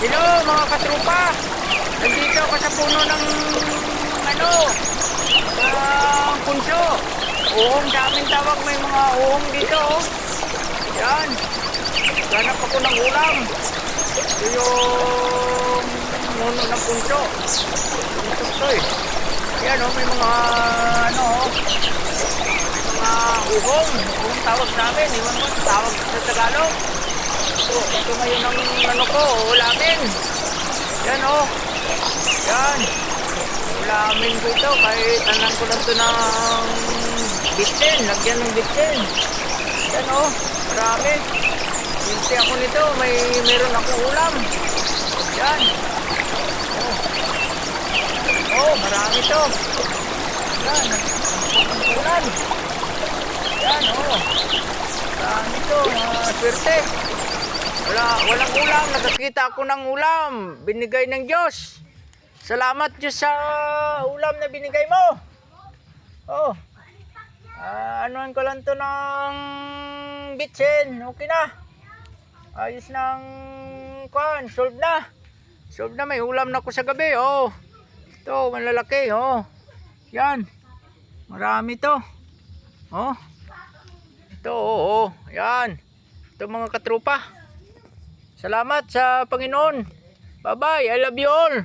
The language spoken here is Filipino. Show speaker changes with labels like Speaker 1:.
Speaker 1: Hello mga katrupa. Nandito ako sa puno ng punso. Uong, daming tawag, may mga uong dito oh. Yan. Ganap ako ng ulam. Ito yung puno ng punso. Punso to eh. Yan oh, may mga mga uhong. Uhong tawag namin. Iwan mo, tawag sa Tagalog. Ito ngayon ang ulamin. Yan oh. Yan. Ulamin ko ito. Kahit tanan ko lang ito ng bitsin. Lagyan ng bitsin. Yan oh. Marami. Binti ako nito. Meron akong ulam. Yan. Oh. Oh, marami ito. Yan. Ulan. Yan oh. Marami ito. Swerte. Walang ulam, nakakita ako ng ulam, binigay ng Diyos. Salamat Diyos sa ulam na binigay mo. Oh, anuhan ko lang to ng bitsin, okay na. Ayos ng kuan, solve na. Solve na, may ulam na ko sa gabi, oh. Ito, malalaki, oh. Yan, marami to. Oh, ito, oh, yan. Ito mga katrupa. Salamat sa Panginoon. Bye-bye. I love you all.